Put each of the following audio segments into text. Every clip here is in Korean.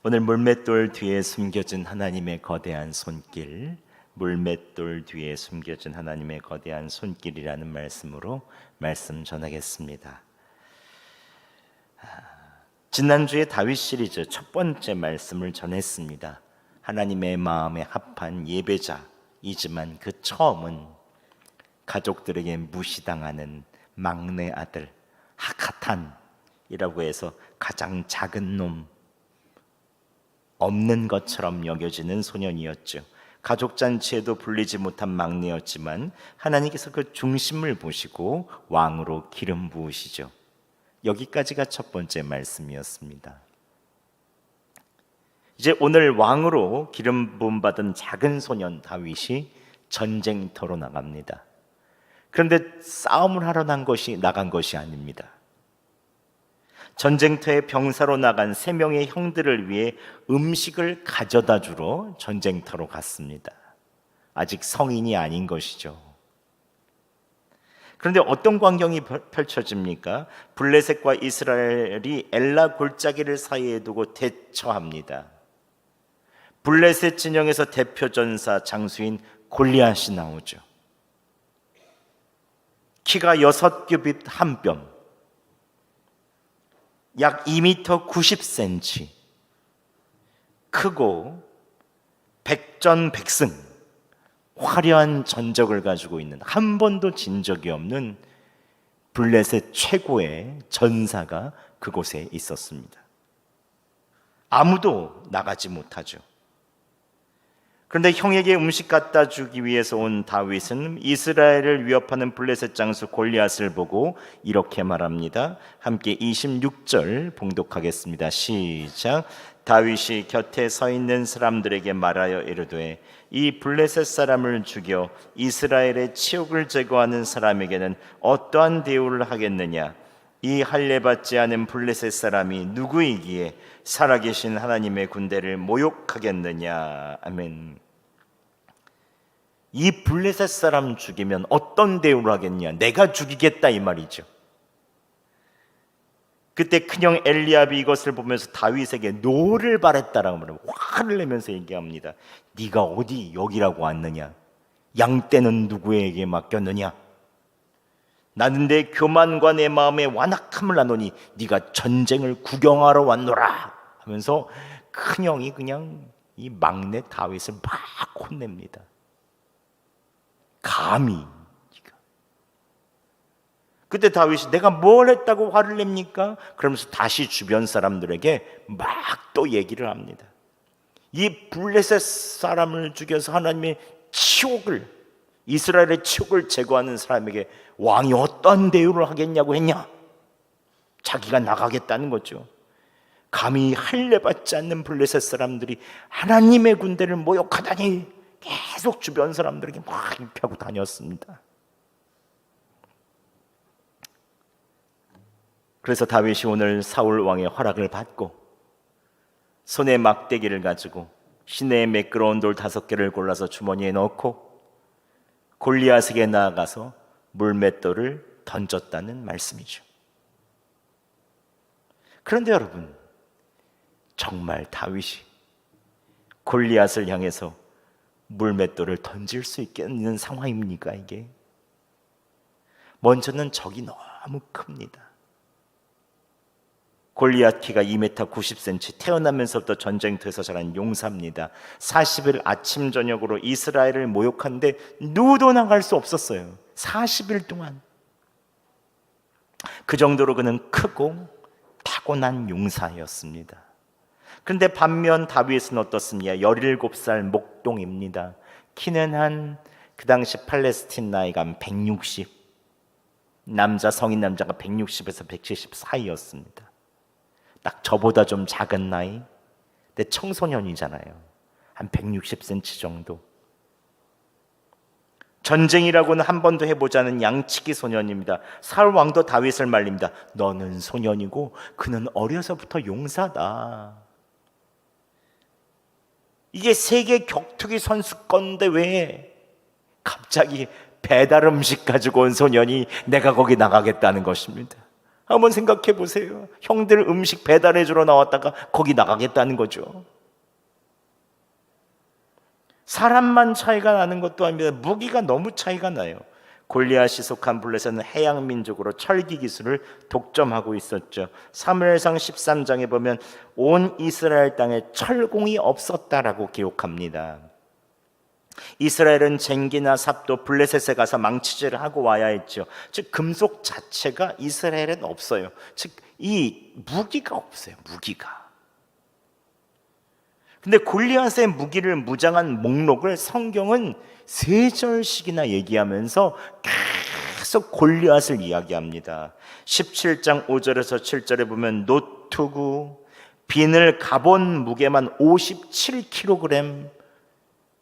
오늘 물맷돌 뒤에 숨겨진 하나님의 거대한 손길, 물맷돌 뒤에 숨겨진 하나님의 거대한 손길이라는 말씀으로 말씀 전하겠습니다. 지난주에 다윗 시리즈 첫 번째 말씀을 전했습니다. 하나님의 마음에 합한 예배자이지만 그 처음은 가족들에게 무시당하는 막내 아들 하카탄이라고 해서 가장 작은 놈, 없는 것처럼 여겨지는 소년이었죠. 가족잔치에도 불리지 못한 막내였지만 하나님께서 그 중심을 보시고 왕으로 기름 부으시죠. 여기까지가 첫 번째 말씀이었습니다. 이제 오늘 왕으로 기름 부음 받은 작은 소년 다윗이 전쟁터로 나갑니다. 그런데 싸움을 하러 나간 것이 아닙니다. 전쟁터에 병사로 나간 3명의 형들을 위해 음식을 가져다 주러 전쟁터로 갔습니다. 아직 성인이 아닌 것이죠. 그런데 어떤 광경이 펼쳐집니까? 블레셋과 이스라엘이 엘라 골짜기를 사이에 두고 대처합니다. 블레셋 진영에서 대표 전사 장수인 골리앗이 나오죠. 키가 6규빗 1뼘, 약 2m 90cm, 크고 백전백승, 화려한 전적을 가지고 있는, 한 번도 진 적이 없는 블레셋 최고의 전사가 그곳에 있었습니다. 아무도 나가지 못하죠. 그런데 형에게 음식 갖다 주기 위해서 온 다윗은 이스라엘을 위협하는 블레셋 장수 골리앗을 보고 이렇게 말합니다. 함께 26절 봉독하겠습니다. 시작. 다윗이 곁에 서 있는 사람들에게 말하여 이르되 이 블레셋 사람을 죽여 이스라엘의 치욕을 제거하는 사람에게는 어떠한 대우를 하겠느냐? 이 할례받지 않은 블레셋 사람이 누구이기에 살아계신 하나님의 군대를 모욕하겠느냐? 아멘. 이 블레셋 사람 죽이면 어떤 대우를 하겠냐? 내가 죽이겠다 이 말이죠. 그때 큰형 엘리압이 이것을 보면서 다윗에게 노를 바랬다라고 말해요. 화를 내면서 얘기합니다. 네가 어디 여기라고 왔느냐? 양떼는 누구에게 맡겼느냐? 나는 내 교만과 내 마음의 완악함을 아노니 네가 전쟁을 구경하러 왔노라 하면서 큰형이 그냥 이 막내 다윗을 막 혼냅니다. 감히. 그때 다윗이 내가 뭘 했다고 화를 냅니까? 그러면서 다시 주변 사람들에게 막 또 얘기를 합니다. 이 블레셋 사람을 죽여서 하나님의 치욕을, 이스라엘의 치욕을 제거하는 사람에게 왕이 어떤 대우를 하겠냐고 했냐? 자기가 나가겠다는 거죠. 감히 할례받지 않는 블레셋 사람들이 하나님의 군대를 모욕하다니 계속 주변 사람들에게 막 입히하고 다녔습니다. 그래서 다윗이 오늘 사울 왕의 허락을 받고 손에 막대기를 가지고 시내에 매끄러운 돌 5개를 골라서 주머니에 넣고 골리앗에게 나아가서 물맷돌을 던졌다는 말씀이죠. 그런데 여러분, 정말 다윗이 골리앗을 향해서 물맷돌을 던질 수 있는 상황입니까 이게? 먼저는 적이 너무 큽니다. 골리앗 키가 2m 90cm, 태어나면서부터 전쟁터에서 자란 용사입니다. 40일 아침 저녁으로 이스라엘을 모욕하는데 누구도 나갈 수 없었어요. 40일 동안. 그 정도로 그는 크고 타고난 용사였습니다. 그런데 반면 다윗은 어떻습니까? 17살 목동입니다. 키는 그 당시 팔레스틴 나이가 한 160, 성인 남자가 160에서 170 사이였습니다. 딱 저보다 좀 작은 나이, 근데 청소년이잖아요. 한 160cm 정도. 전쟁이라고는 한 번도 해보자는 양치기 소년입니다. 사울 왕도 다윗을 말립니다. 너는 소년이고 그는 어려서부터 용사다. 이게 세계 격투기 선수권인데 왜 갑자기 배달 음식 가지고 온 소년이 내가 거기 나가겠다는 것입니다. 한번 생각해 보세요. 형들 음식 배달해 주러 나왔다가 거기 나가겠다는 거죠. 사람만 차이가 나는 것도 아닙니다. 무기가 너무 차이가 나요. 골리앗이 속한 블레셋은 해양 민족으로 철기 기술을 독점하고 있었죠. 사무엘상 13장에 보면 온 이스라엘 땅에 철공이 없었다라고 기록합니다. 이스라엘은 쟁기나 삽도 블레셋에 가서 망치질을 하고 와야 했죠. 즉 금속 자체가 이스라엘은 없어요. 즉 이 무기가 없어요. 무기가. 근데 골리앗의 무기를 무장한 목록을 성경은 3절씩이나 얘기하면서 계속 골리앗을 이야기합니다. 17장 5절에서 7절에 보면 노투구, 비늘 가본 무게만 57kg.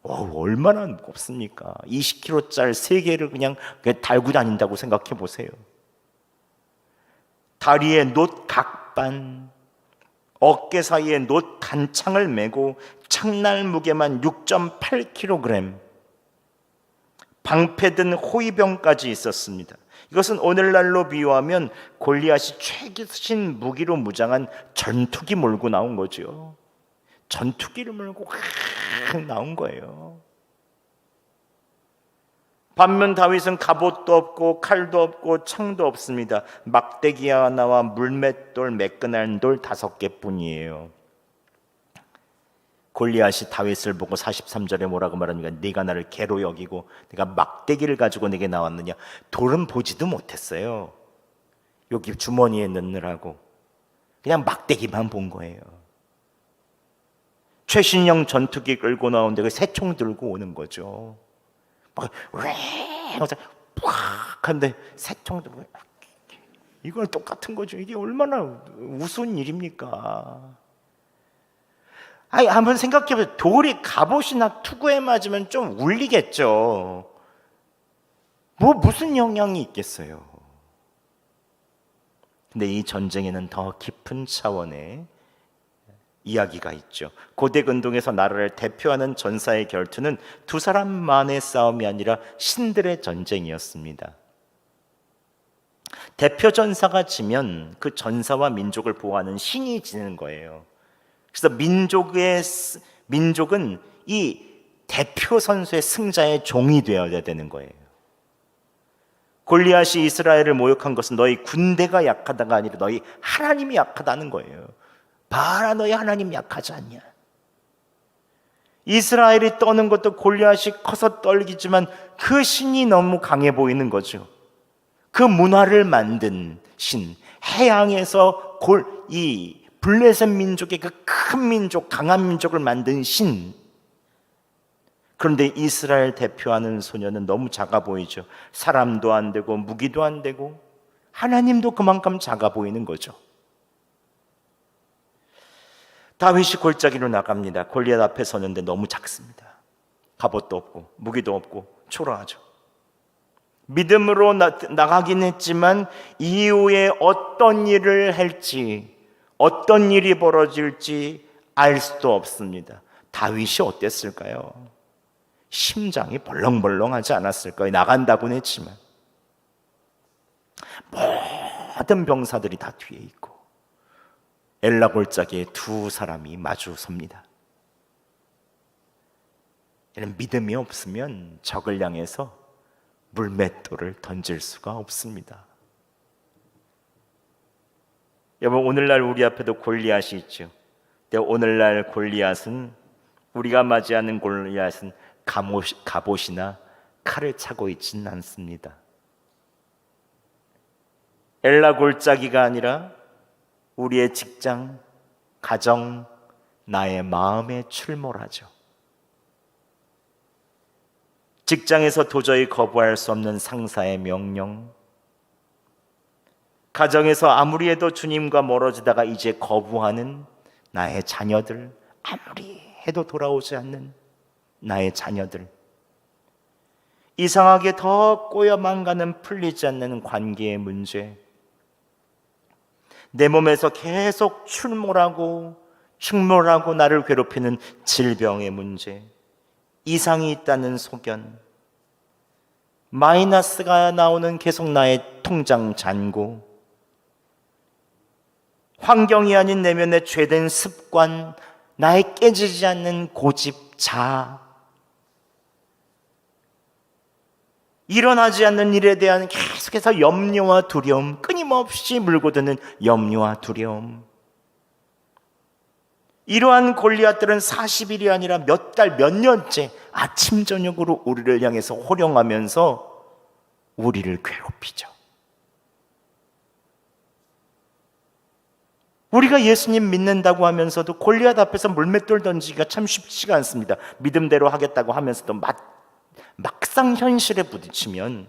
얼마나 무겁습니까? 20kg짜리 3개를 그냥 달고 다닌다고 생각해 보세요. 다리에 놋 각반, 어깨 사이에 놋 단창을 메고 창날 무게만 6.8kg, 방패든 호위병까지 있었습니다. 이것은 오늘날로 비유하면 골리앗이 최신 무기로 무장한 전투기 몰고 나온 거죠. 전투기를 몰고 나온 거예요. 반면 다윗은 갑옷도 없고 칼도 없고 창도 없습니다. 막대기 하나와 물맷돌, 매끈한 돌 5개뿐이에요. 골리앗이 다윗을 보고 43절에 뭐라고 말합니까? 네가 나를 개로 여기고 내가 막대기를 가지고 내게 나왔느냐. 돌은 보지도 못했어요. 여기 주머니에 넣느라고 그냥 막대기만 본 거예요. 최신형 전투기 끌고 나오는데 그 새총 들고 오는 거죠. 막 하는데 새총 들고, 이건 똑같은 거죠. 이게 얼마나 우스운 일입니까? 아니, 한번 생각해보세요. 돌이 갑옷이나 투구에 맞으면 좀 울리겠죠. 무슨 영향이 있겠어요? 근데 이 전쟁에는 더 깊은 차원의 이야기가 있죠. 고대 근동에서 나라를 대표하는 전사의 결투는 두 사람만의 싸움이 아니라 신들의 전쟁이었습니다. 대표 전사가 지면 그 전사와 민족을 보호하는 신이 지는 거예요. 그래서 민족은 이 대표 선수의 승자의 종이 되어야 되는 거예요. 골리앗이 이스라엘을 모욕한 것은 너희 군대가 약하다가 아니라 너희 하나님이 약하다는 거예요. 봐라, 너희 하나님 약하지 않냐. 이스라엘이 떠는 것도 골리앗이 커서 떨기지만 그 신이 너무 강해 보이는 거죠. 그 문화를 만든 신, 해양에서 이 블레셋 민족의 그 큰 민족, 강한 민족을 만든 신. 그런데 이스라엘 대표하는 소녀는 너무 작아 보이죠. 사람도 안 되고 무기도 안 되고 하나님도 그만큼 작아 보이는 거죠. 다윗이 골짜기로 나갑니다. 골리앗 앞에 서는데 너무 작습니다. 갑옷도 없고 무기도 없고 초라하죠. 믿음으로 나가긴 했지만 이후에 어떤 일을 할지, 어떤 일이 벌어질지 알 수도 없습니다. 다윗이 어땠을까요? 심장이 벌렁벌렁하지 않았을까요? 나간다고는 했지만 모든 병사들이 다 뒤에 있고 엘라 골짜기에 두 사람이 마주 섭니다. 이런 믿음이 없으면 적을 향해서 물맷돌을 던질 수가 없습니다. 여러분, 오늘날 우리 앞에도 골리앗이 있죠. 근데 오늘날 골리앗은, 우리가 맞이하는 골리앗은 갑옷이나 칼을 차고 있지는 않습니다. 엘라 골짜기가 아니라 우리의 직장, 가정, 나의 마음에 출몰하죠. 직장에서 도저히 거부할 수 없는 상사의 명령, 가정에서 아무리 해도 주님과 멀어지다가 이제 거부하는 나의 자녀들, 아무리 해도 돌아오지 않는 나의 자녀들, 이상하게 더 꼬여만 가는 풀리지 않는 관계의 문제, 내 몸에서 계속 충몰하고 나를 괴롭히는 질병의 문제, 이상이 있다는 소견, 마이너스가 나오는 계속 나의 통장 잔고, 환경이 아닌 내면의 죄된 습관, 나의 깨지지 않는 고집, 자아, 일어나지 않는 일에 대한 계속해서 염려와 두려움, 끊임없이 물고 드는 염려와 두려움. 이러한 골리앗들은 40일이 아니라 몇 달, 몇 년째 아침 저녁으로 우리를 향해서 호령하면서 우리를 괴롭히죠. 우리가 예수님 믿는다고 하면서도 골리앗 앞에서 물맷돌 던지기가 참 쉽지가 않습니다. 믿음대로 하겠다고 하면서도 막상 현실에 부딪히면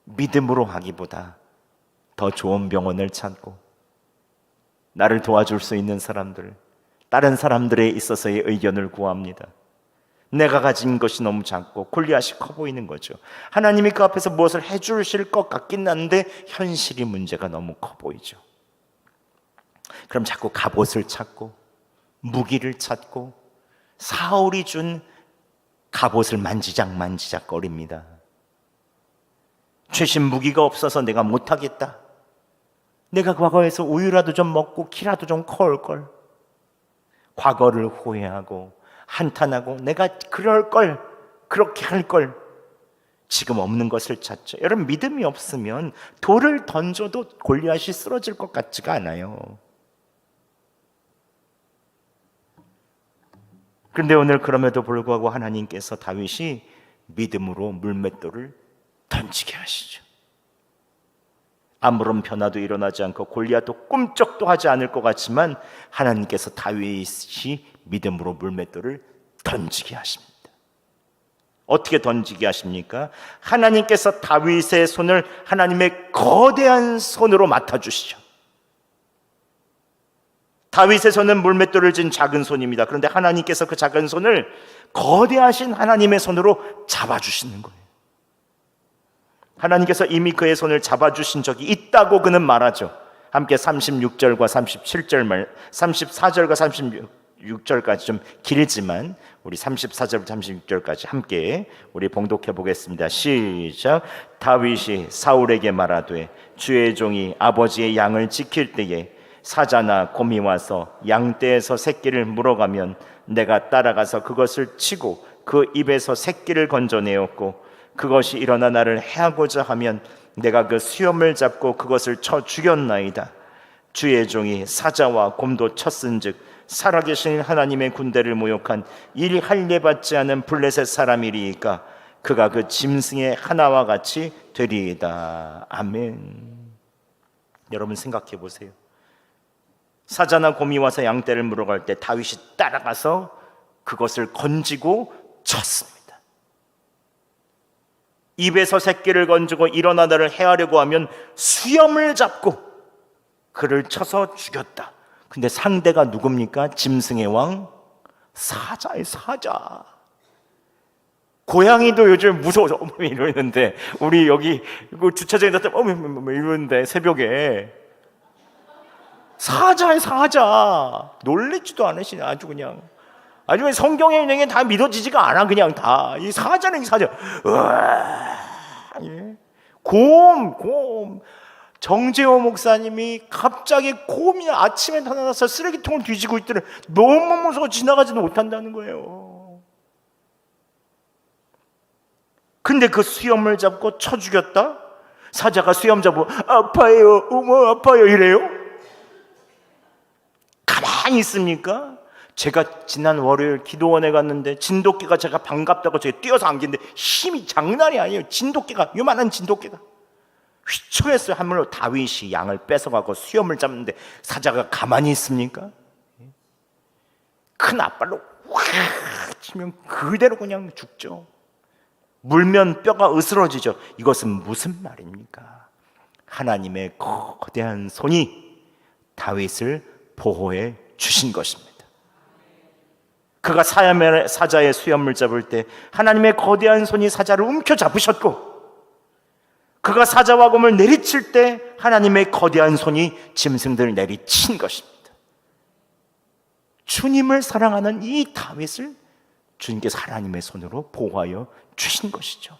믿음으로 하기보다 더 좋은 병원을 찾고 나를 도와줄 수 있는 사람들, 다른 사람들에 있어서의 의견을 구합니다. 내가 가진 것이 너무 작고 골리앗이 커 보이는 거죠. 하나님이 그 앞에서 무엇을 해주실 것 같긴 한데 현실이 문제가 너무 커 보이죠. 그럼 자꾸 갑옷을 찾고 무기를 찾고 사울이 준 갑옷을 만지작 거립니다. 최신 무기가 없어서 내가 못하겠다. 내가 과거에서 우유라도 좀 먹고 키라도 좀 커올걸. 과거를 후회하고 한탄하고 내가 그럴걸, 그렇게 할걸. 지금 없는 것을 찾죠. 여러분, 믿음이 없으면 돌을 던져도 골리앗이 쓰러질 것 같지가 않아요. 그런데 오늘 그럼에도 불구하고 하나님께서 다윗이 믿음으로 물맷돌을 던지게 하시죠. 아무런 변화도 일어나지 않고 골리앗도 꿈쩍도 하지 않을 것 같지만 하나님께서 다윗이 믿음으로 물맷돌을 던지게 하십니다. 어떻게 던지게 하십니까? 하나님께서 다윗의 손을 하나님의 거대한 손으로 맡아주시죠. 다윗의 손은 물맷돌을 쥔 작은 손입니다. 그런데 하나님께서 그 작은 손을 거대하신 하나님의 손으로 잡아주시는 거예요. 하나님께서 이미 그의 손을 잡아주신 적이 있다고 그는 말하죠. 함께 36절과 37절 34절과 36절까지 좀 길지만 우리 34절부터 36절까지 함께 우리 봉독해 보겠습니다. 시작. 다윗이 사울에게 말하되 주의 종이 아버지의 양을 지킬 때에 사자나 곰이 와서 양떼에서 새끼를 물어가면 내가 따라가서 그것을 치고 그 입에서 새끼를 건져내었고 그것이 일어나 나를 해하고자 하면 내가 그 수염을 잡고 그것을 쳐 죽였나이다. 주의 종이 사자와 곰도 쳤은즉 살아계신 하나님의 군대를 모욕한 일할례 받지 않은 블레셋 사람이리이까 그가 그 짐승의 하나와 같이 되리이다. 아멘. 여러분 생각해 보세요. 사자나 곰이 와서 양떼를 물어갈 때 다윗이 따라가서 그것을 건지고 쳤습니다. 입에서 새끼를 건지고 일어나 나를 해하려고 하면 수염을 잡고 그를 쳐서 죽였다. 근데 상대가 누굽니까? 짐승의 왕 사자의 사자. 고양이도 요즘 무서워서 이러는데 우리 여기 주차장에 놨다 이러는데 새벽에 사자의 사자. 놀랬지도 않으시네. 아주 그냥 성경의 내용에 다 믿어지지가 않아. 그냥 다 이 사자는 이 사자. 곰. 정재호 목사님이 갑자기 곰이 아침에 나타나서 쓰레기통을 뒤지고 있더래. 너무 무서워 지나가지도 못한다는 거예요. 근데 그 수염을 잡고 쳐 죽였다? 사자가 수염 잡고 아파요, 어머 아파요 이래요? 가만히 있습니까? 제가 지난 월요일 기도원에 갔는데 진돗개가 제가 반갑다고 제가 뛰어서 안겼는데 힘이 장난이 아니에요. 진돗개가, 요만한 진돗개가 휘청했어요. 하물며 다윗이 양을 뺏어가고 수염을 잡는데 사자가 가만히 있습니까? 큰 앞발로 확 치면 그대로 그냥 죽죠. 물면 뼈가 으스러지죠. 이것은 무슨 말입니까? 하나님의 거대한 손이 다윗을 보호해 주신 것입니다. 그가 사자의 수염을 잡을 때 하나님의 거대한 손이 사자를 움켜잡으셨고, 그가 사자와 곰을 내리칠 때 하나님의 거대한 손이 짐승들을 내리친 것입니다. 주님을 사랑하는 이 다윗을 주님께서 하나님의 손으로 보호하여 주신 것이죠.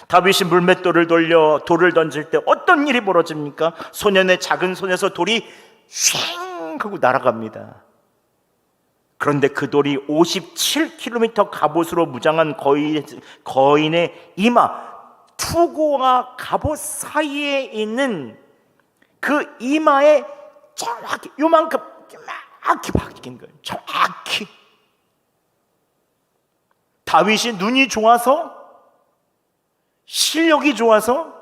다윗이 물맷돌을 돌려 돌을 던질 때 어떤 일이 벌어집니까? 소년의 작은 손에서 돌이 쉥 하고 날아갑니다. 그런데 그 돌이 57km 갑옷으로 무장한 거인의 이마, 투구와 갑옷 사이에 있는 그 이마에 정확히 요만큼 박힌 거예요. 정확히. 다윗이 눈이 좋아서, 실력이 좋아서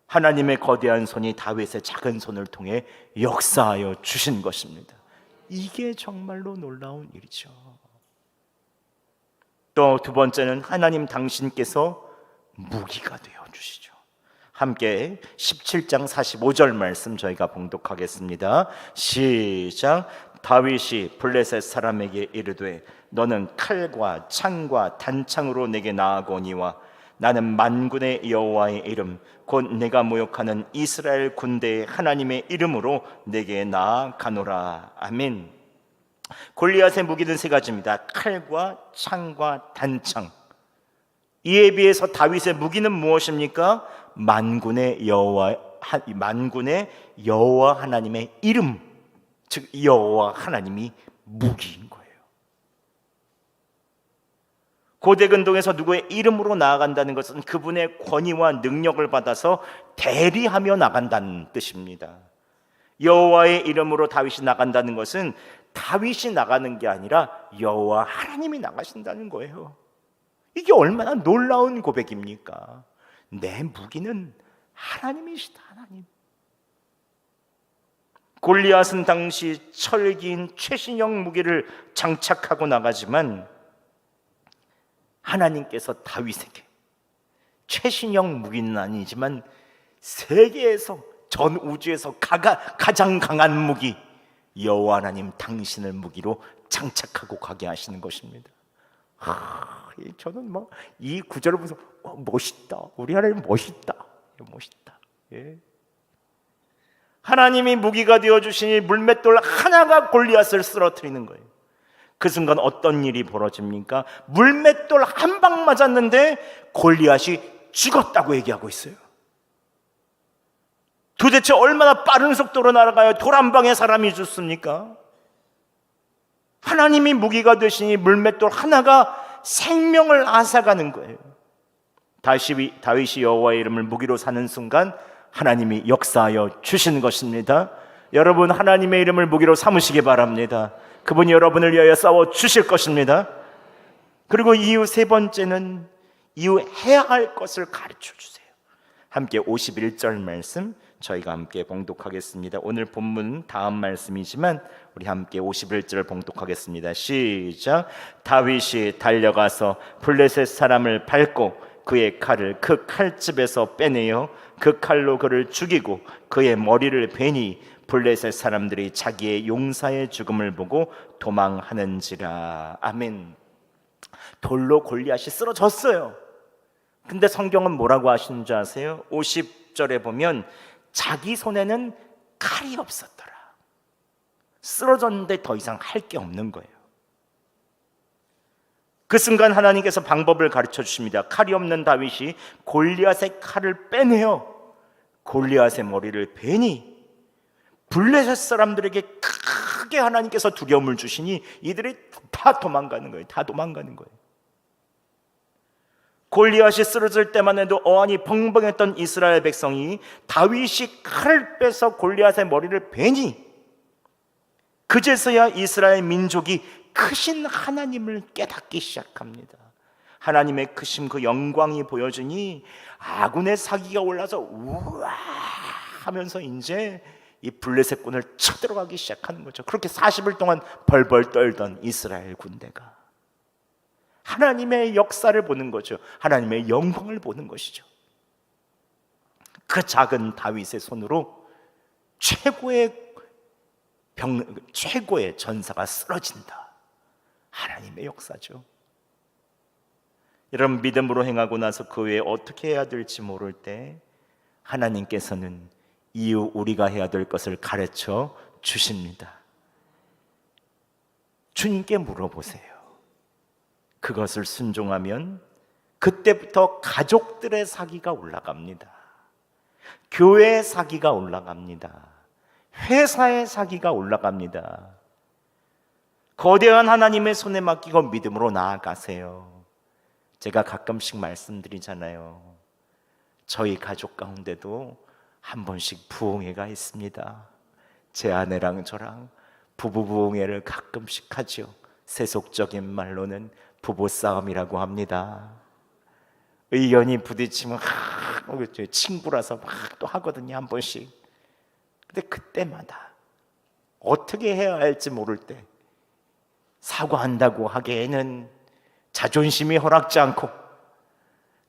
하나님의 거대한 손이 다윗의 작은 손을 통해 역사하여 주신 것입니다. 이게 정말로 놀라운 일이죠. 또 두 번째는 하나님 당신께서 무기가 되어 주시죠. 함께 17장 45절 말씀 저희가 봉독하겠습니다. 시작. 다윗이 블레셋 사람에게 이르되 너는 칼과 창과 단창으로 내게 나아오니와 나는 만군의 여호와의 이름 곧 내가 모욕하는 이스라엘 군대의 하나님의 이름으로 내게 나아가노라. 아멘. 골리앗의 무기는 세 가지입니다. 칼과 창과 단창. 이에 비해서 다윗의 무기는 무엇입니까? 만군의 여호와 하나님의 이름, 즉 여호와 하나님이 무기인 거예요. 고대 근동에서 누구의 이름으로 나아간다는 것은 그분의 권위와 능력을 받아서 대리하며 나간다는 뜻입니다. 여호와의 이름으로 다윗이 나간다는 것은 다윗이 나가는 게 아니라 여호와 하나님이 나가신다는 거예요. 이게 얼마나 놀라운 고백입니까? 내 무기는 하나님이시다. 하나님. 골리앗은 당시 철긴 최신형 무기를 장착하고 나가지만 하나님께서 다윗에게 최신형 무기는 아니지만 세계에서 전 우주에서 가장 강한 무기 여호와 하나님 당신을 무기로 장착하고 가게 하시는 것입니다. 저는 이 구절을 보면서 멋있다. 우리 하나님 멋있다. 멋있다. 예. 하나님이 무기가 되어 주시니 물맷돌 하나가 골리앗을 쓰러뜨리는 거예요. 그 순간 어떤 일이 벌어집니까? 물맷돌 한 방 맞았는데 골리앗이 죽었다고 얘기하고 있어요. 도대체 얼마나 빠른 속도로 날아가요? 돌 한 방에 사람이 죽습니까? 하나님이 무기가 되시니 물맷돌 하나가 생명을 앗아가는 거예요. 다윗이 여호와의 이름을 무기로 사는 순간 하나님이 역사하여 주시는 것입니다. 여러분 하나님의 이름을 무기로 삼으시기 바랍니다. 그분이 여러분을 위하여 싸워 주실 것입니다. 그리고 이유 세 번째는 이후 해야 할 것을 가르쳐 주세요. 함께 51절 말씀 저희가 함께 봉독하겠습니다. 오늘 본문 다음 말씀이지만 우리 함께 51절 봉독하겠습니다. 시작. 다윗이 달려가서 블레셋 사람을 밟고 그의 칼을 그 칼집에서 빼내어 그 칼로 그를 죽이고 그의 머리를 베니 블레셋 사람들이 자기의 용사의 죽음을 보고 도망하는지라. 아멘. 돌로 골리앗이 쓰러졌어요. 근데 성경은 뭐라고 하시는 줄 아세요? 50절에 보면 자기 손에는 칼이 없었더라. 쓰러졌는데 더 이상 할 게 없는 거예요. 그 순간 하나님께서 방법을 가르쳐 주십니다. 칼이 없는 다윗이 골리앗의 칼을 빼내어 골리앗의 머리를 베니 블레셋 사람들에게 크게 하나님께서 두려움을 주시니 이들이 다 도망가는 거예요. 다 도망가는 거예요. 골리앗이 쓰러질 때만 해도 어안이 벙벙했던 이스라엘 백성이 다윗이 칼을 빼서 골리앗의 머리를 베니 그제서야 이스라엘 민족이 크신 하나님을 깨닫기 시작합니다. 하나님의 크심 그 영광이 보여지니 아군의 사기가 올라서 우와 하면서 이제 이 블레셋군을 쳐들어가기 시작하는 거죠. 그렇게 40일 동안 벌벌 떨던 이스라엘 군대가 하나님의 역사를 보는 거죠. 하나님의 영광을 보는 것이죠. 그 작은 다윗의 손으로 최고의 전사가 쓰러진다. 하나님의 역사죠. 여러분 믿음으로 행하고 나서 그 외에 어떻게 해야 될지 모를 때 하나님께서는 이후 우리가 해야 될 것을 가르쳐 주십니다. 주님께 물어보세요. 그것을 순종하면 그때부터 가족들의 사기가 올라갑니다. 교회의 사기가 올라갑니다. 회사의 사기가 올라갑니다. 거대한 하나님의 손에 맡기고 믿음으로 나아가세요. 제가 가끔씩 말씀드리잖아요. 저희 가족 가운데도 한 번씩 부흥회가 있습니다. 제 아내랑 저랑 부부 부흥회를 가끔씩 하죠. 세속적인 말로는 부부싸움이라고 합니다. 의견이 부딪히면 친구라서 막 또 하거든요, 한 번씩. 근데 그때마다 어떻게 해야 할지 모를 때 사과한다고 하기에는 자존심이 허락지 않고,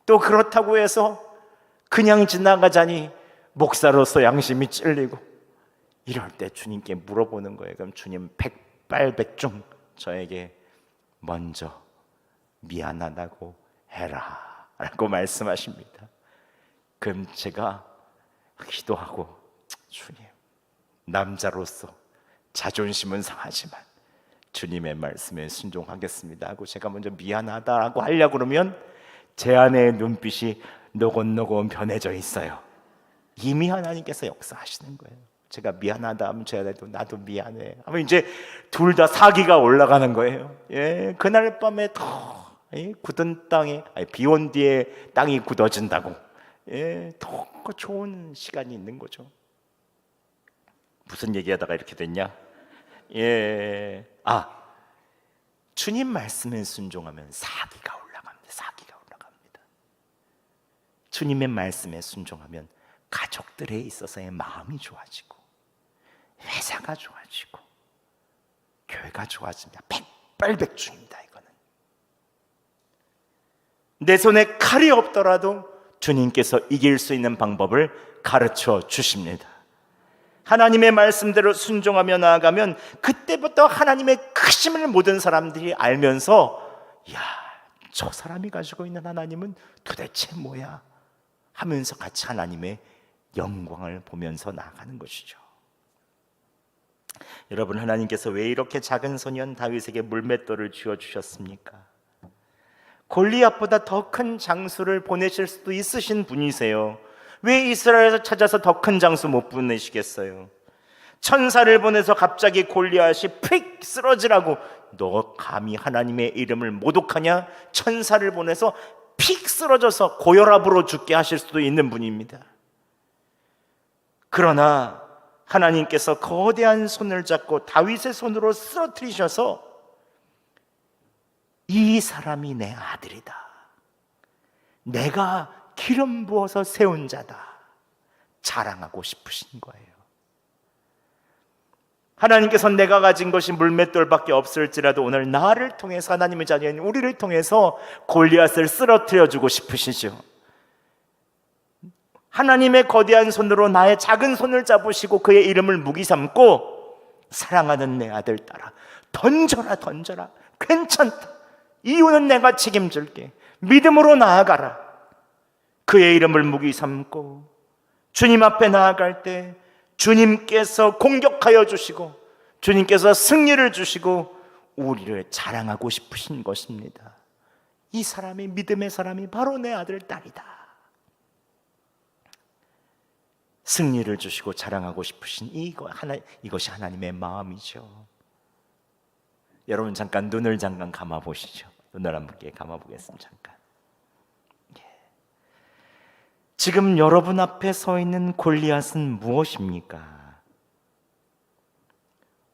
또 그렇다고 해서 그냥 지나가자니 목사로서 양심이 찔리고, 이럴 때 주님께 물어보는 거예요. 그럼 주님 백발백중 저에게 먼저 미안하다고 해라 라고 말씀하십니다. 그럼 제가 기도하고, 주님, 남자로서 자존심은 상하지만 주님의 말씀에 순종하겠습니다 하고 제가 먼저 미안하다고 하려고 그러면 제 아내의 눈빛이 노곤노곤 변해져 있어요. 이미 하나님께서 역사하시는 거예요. 제가 미안하다 하면 제 아내도 나도 미안해 하면 이제 둘 다 사기가 올라가는 거예요. 그날 밤에 더 굳은 땅에, 비온 뒤에 땅이 굳어진다고, 더 좋은 시간이 있는 거죠. 무슨 얘기하다가 이렇게 됐냐? 주님 말씀에 순종하면 사기가 올라갑니다. 사기가 올라갑니다. 주님의 말씀에 순종하면 가족들에 있어서의 마음이 좋아지고, 회사가 좋아지고, 교회가 좋아집니다. 백발백중입니다. 이거는 내 손에 칼이 없더라도 주님께서 이길 수 있는 방법을 가르쳐 주십니다. 하나님의 말씀대로 순종하며 나아가면 그때부터 하나님의 크심을 모든 사람들이 알면서, 야, 저 사람이 가지고 있는 하나님은 도대체 뭐야 하면서 같이 하나님의 영광을 보면서 나아가는 것이죠. 여러분, 하나님께서 왜 이렇게 작은 소년 다윗에게 물맷돌을 쥐어주셨습니까? 골리앗보다 더 큰 장수를 보내실 수도 있으신 분이세요. 왜 이스라엘에서 찾아서 더 큰 장수 못 보내시겠어요? 천사를 보내서 갑자기 골리앗이 픽 쓰러지라고, 너 감히 하나님의 이름을 모독하냐? 천사를 보내서 픽 쓰러져서 고혈압으로 죽게 하실 수도 있는 분입니다. 그러나 하나님께서 거대한 손을 잡고 다윗의 손으로 쓰러뜨리셔서, 이 사람이 내 아들이다, 내가 기름 부어서 세운 자다, 자랑하고 싶으신 거예요. 하나님께서 내가 가진 것이 물맷돌밖에 없을지라도 오늘 나를 통해서, 하나님의 자녀인 우리를 통해서 골리앗을 쓰러뜨려주고 싶으시죠. 하나님의 거대한 손으로 나의 작은 손을 잡으시고 그의 이름을 무기 삼고, 사랑하는 내 아들 딸아, 던져라 던져라, 괜찮다, 이유는 내가 책임질게, 믿음으로 나아가라. 그의 이름을 무기 삼고 주님 앞에 나아갈 때 주님께서 공격하여 주시고, 주님께서 승리를 주시고 우리를 자랑하고 싶으신 것입니다. 이 사람이, 믿음의 사람이 바로 내 아들 딸이다. 승리를 주시고 자랑하고 싶으신 이것이 하나님의 마음이죠. 여러분, 잠깐 눈을 잠깐 감아 보시죠. 눈을 함께 감아 보겠습니다. 잠깐. 지금 여러분 앞에 서 있는 골리앗은 무엇입니까?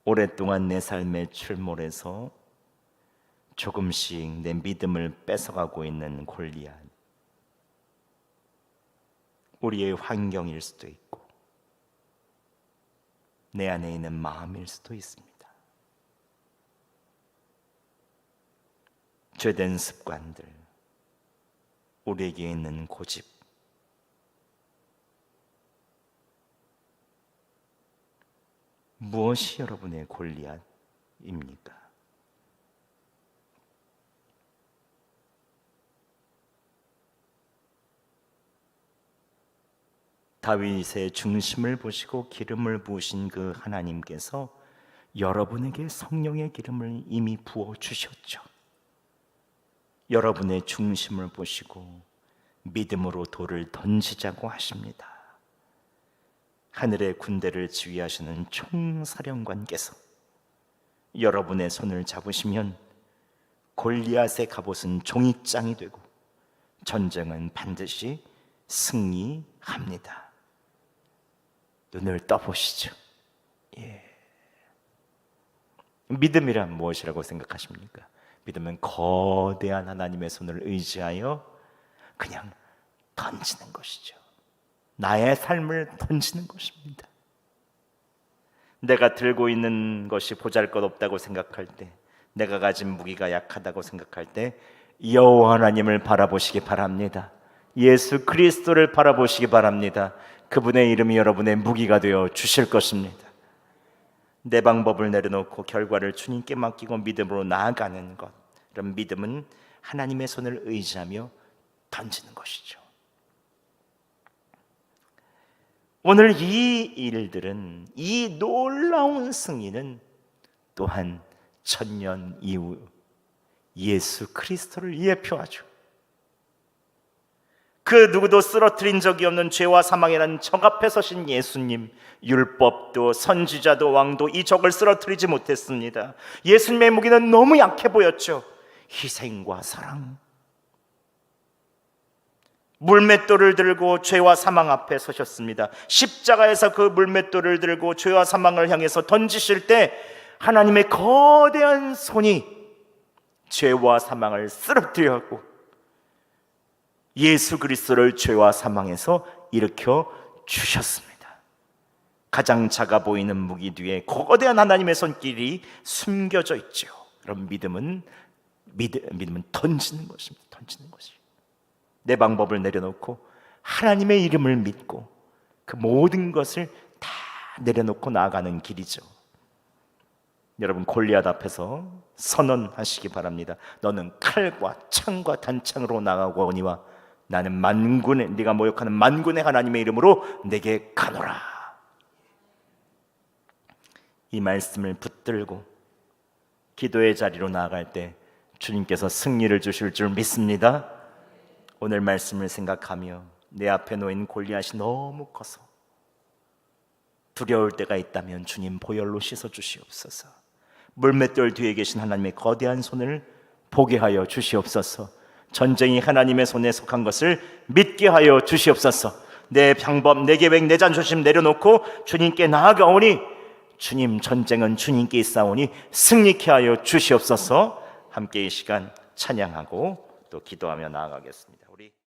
오랫동안 내 삶의 출몰에서 조금씩 내 믿음을 뺏어가고 있는 골리앗, 우리의 환경일 수도 있고 내 안에 있는 마음일 수도 있습니다. 죄된 습관들, 우리에게 있는 고집, 무엇이 여러분의 골리앗입니까? 다윗의 중심을 보시고 기름을 부으신 그 하나님께서 여러분에게 성령의 기름을 이미 부어 주셨죠. 여러분의 중심을 보시고 믿음으로 돌을 던지자고 하십니다. 하늘의 군대를 지휘하시는 총사령관께서 여러분의 손을 잡으시면 골리앗의 갑옷은 종이장이 되고 전쟁은 반드시 승리합니다. 눈을 떠보시죠. 믿음이란 무엇이라고 생각하십니까? 믿음은 거대한 하나님의 손을 의지하여 그냥 던지는 것이죠. 나의 삶을 던지는 것입니다. 내가 들고 있는 것이 보잘것없다고 생각할 때, 내가 가진 무기가 약하다고 생각할 때 여호와 하나님을 바라보시기 바랍니다. 예수 그리스도를 바라보시기 바랍니다. 그분의 이름이 여러분의 무기가 되어 주실 것입니다. 내 방법을 내려놓고 결과를 주님께 맡기고 믿음으로 나아가는 것, 그런 믿음은 하나님의 손을 의지하며 던지는 것이죠. 오늘 이 일들은, 이 놀라운 승리는 또한 천년 이후 예수 그리스도를 예표하죠. 그 누구도 쓰러뜨린 적이 없는 죄와 사망이라는 적 앞에 서신 예수님, 율법도 선지자도 왕도 이 적을 쓰러뜨리지 못했습니다. 예수님의 무기는 너무 약해 보였죠. 희생과 사랑, 물맷돌을 들고 죄와 사망 앞에 서셨습니다. 십자가에서 그 물맷돌을 들고 죄와 사망을 향해서 던지실 때 하나님의 거대한 손이 죄와 사망을 쓰러뜨리고 예수 그리스도를 죄와 사망에서 일으켜 주셨습니다. 가장 작아 보이는 무기 뒤에 거대한 하나님의 손길이 숨겨져 있죠. 그럼 믿음은 던지는 것입니다. 던지는 것이에요. 내 방법을 내려놓고 하나님의 이름을 믿고 그 모든 것을 다 내려놓고 나아가는 길이죠. 여러분, 골리앗 앞에서 선언하시기 바랍니다. 너는 칼과 창과 단창으로 나가고 오니와 나는 만군의, 네가 모욕하는 만군의 하나님의 이름으로 내게 가노라. 이 말씀을 붙들고 기도의 자리로 나아갈 때 주님께서 승리를 주실 줄 믿습니다. 오늘 말씀을 생각하며 내 앞에 놓인 골리앗이 너무 커서 두려울 때가 있다면 주님 보혈로 씻어 주시옵소서. 물맷돌 뒤에 계신 하나님의 거대한 손을 보게 하여 주시옵소서. 전쟁이 하나님의 손에 속한 것을 믿게 하여 주시옵소서. 내 방법, 내 계획, 내 자존심 내려놓고 주님께 나아가오니 주님, 전쟁은 주님께 있사오니 승리케 하여 주시옵소서. 함께 이 시간 찬양하고 또 기도하며 나아가겠습니다.